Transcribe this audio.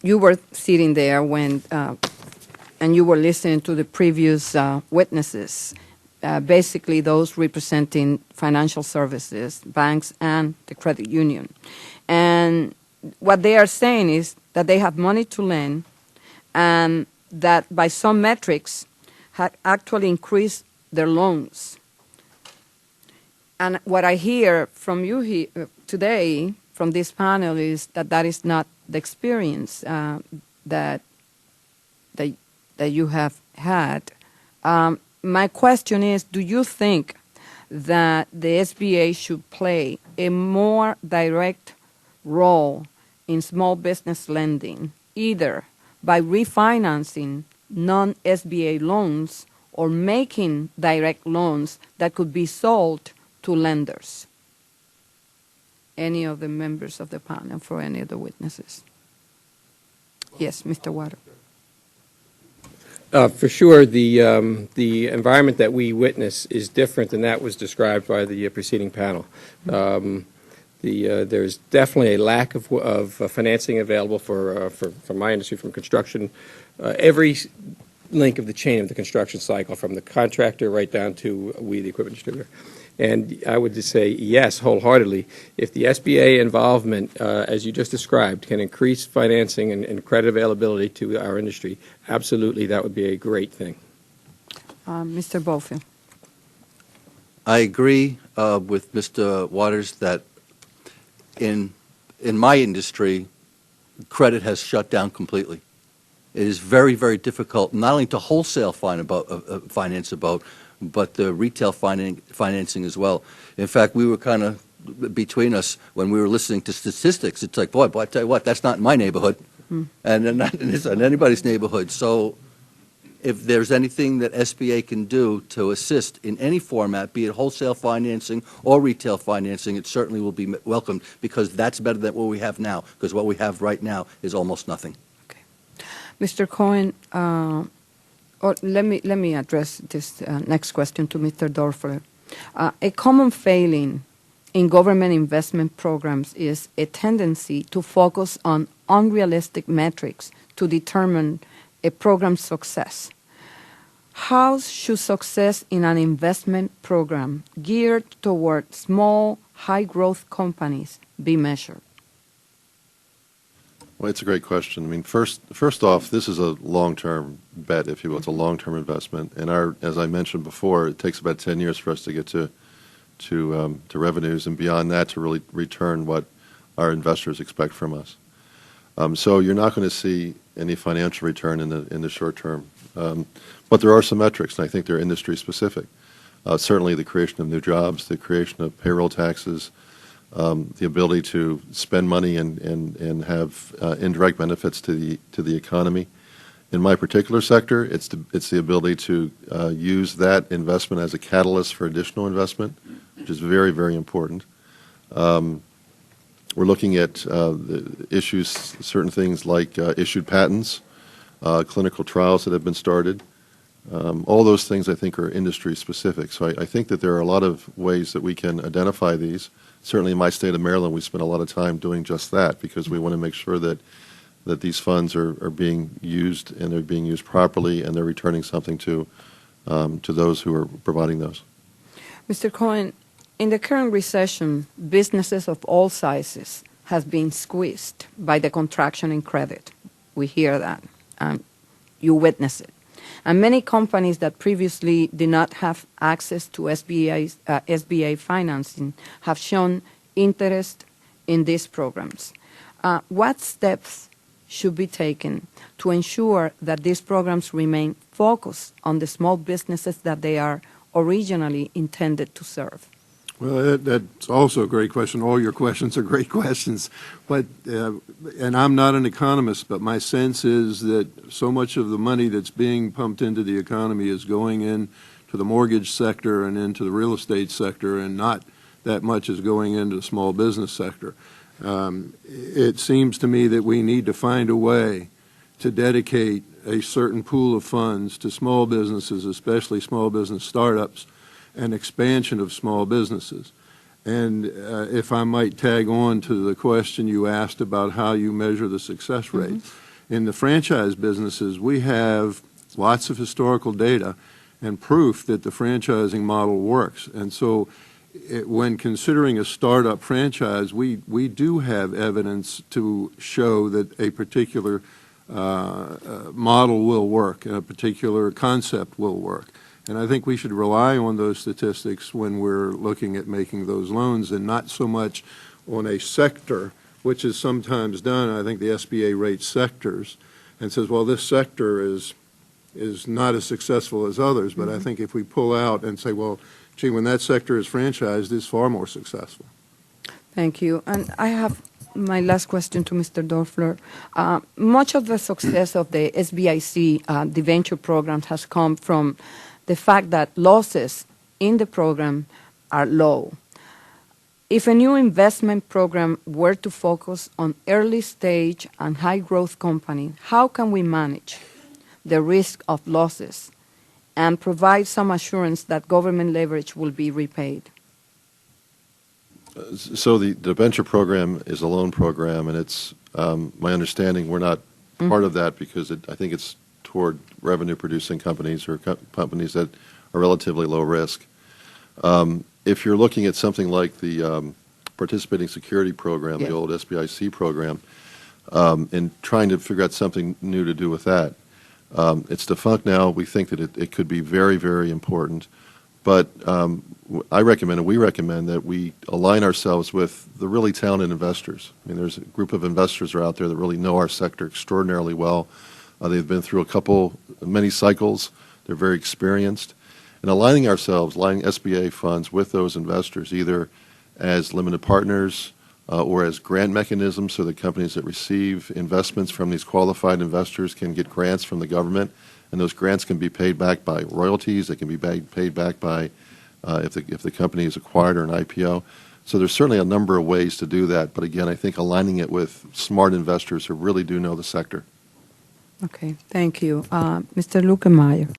You were sitting there when, and you were listening to the previous witnesses, basically those representing financial services, banks, and the credit union. And what they are saying is that they have money to lend, and that by some metrics had actually increased their loans. And what I hear from you today, from this panel, is that that is not the experience that you have had. My question is, do you think that the SBA should play a more direct role in small business lending, either by refinancing non-SBA loans or making direct loans that could be sold to lenders? Any of the members of the panel, for any of the witnesses? Yes, Mr. Water. For sure, the environment that we witness is different than that was described by the preceding panel. There's definitely a lack of financing available for my industry, from construction. Every link of the chain of the construction cycle, from the contractor right down to we, the equipment distributor. And I would just say yes, wholeheartedly. If the SBA involvement, as you just described, can increase financing and credit availability to our industry, absolutely, that would be a great thing. Mr. Bofill. I agree with Mr. Waters that in my industry, credit has shut down completely. It is very, very difficult not only to wholesale finance about, but the retail financing as well. In fact, we were kind of between us when we were listening to statistics. It's like, boy, I tell you what, that's not in my neighborhood, and not in anybody's neighborhood. So if there's anything that SBA can do to assist in any format, be it wholesale financing or retail financing, it certainly will be welcomed, because that's better than what we have now, because what we have right now is almost nothing. Okay. Mr. Cohen, let me address this next question to Mr. Dorfler. A common failing in government investment programs is a tendency to focus on unrealistic metrics to determine a program's success. How should success in an investment program geared toward small, high-growth companies be measured? Well, it's a great question. I mean, first off, this is a long-term bet, if you will. It's a long-term investment, and as I mentioned before, it takes about 10 years for us to get to revenues, and beyond that to really return what our investors expect from us. So you're not going to see any financial return in the short term, but there are some metrics, and I think they're industry specific. Certainly, the creation of new jobs, the creation of payroll taxes. The ability to spend money and have indirect benefits to the economy. In my particular sector, it's the ability to use that investment as a catalyst for additional investment, which is very, very important. We're looking at the issues, certain things like issued patents, clinical trials that have been started. All those things I think are industry specific. So I think that there are a lot of ways that we can identify these. Certainly in my state of Maryland, we spend a lot of time doing just that, because we want to make sure that these funds are being used, and they're being used properly, and they're returning something to those who are providing those. Mr. Cohen, in the current recession, businesses of all sizes have been squeezed by the contraction in credit. We hear that. You witness it. And many companies that previously did not have access to SBA financing have shown interest in these programs. What steps should be taken to ensure that these programs remain focused on the small businesses that they are originally intended to serve? Well, that's also a great question. All your questions are great questions. But, and I'm not an economist, but my sense is that so much of the money that's being pumped into the economy is going into the mortgage sector and into the real estate sector, and not that much is going into the small business sector. It seems to me that we need to find a way to dedicate a certain pool of funds to small businesses, especially small business startups, and expansion of small businesses. And if I might tag on to the question you asked about how you measure the success rate, in the franchise businesses, we have lots of historical data and proof that the franchising model works. And so when considering a startup franchise, we do have evidence to show that a particular model will work, and a particular concept will work. And I think we should rely on those statistics when we're looking at making those loans, and not so much on a sector, which is sometimes done. I think the SBA rates sectors and says, well, this sector is not as successful as others. But I think if we pull out and say, well, gee, when that sector is franchised, it's far more successful. Thank you. And I have my last question to Mr. Dorfler. Much of the success of the SBIC, the venture programs, has come from the fact that losses in the program are low. If a new investment program were to focus on early stage and high growth companies, how can we manage the risk of losses and provide some assurance that government leverage will be repaid? So the venture program is a loan program, and it's my understanding we're not part of that because I think it's toward revenue-producing companies or companies that are relatively low risk. If you're looking at something like the participating security program, the old SBIC program, and trying to figure out something new to do with that, it's defunct now. We think that it could be very, very important. But I recommend, and we recommend, that we align ourselves with the really talented investors. I mean, there's a group of investors out there that really know our sector extraordinarily well. They've been through many cycles. They're very experienced. And aligning SBA funds with those investors, either as limited partners or as grant mechanisms, so that companies that receive investments from these qualified investors can get grants from the government, and those grants can be paid back by royalties. They can be paid back by if the company is acquired or an IPO. So there's certainly a number of ways to do that. But again, I think aligning it with smart investors who really do know the sector. Okay, thank you. Mr. Lukemeyer.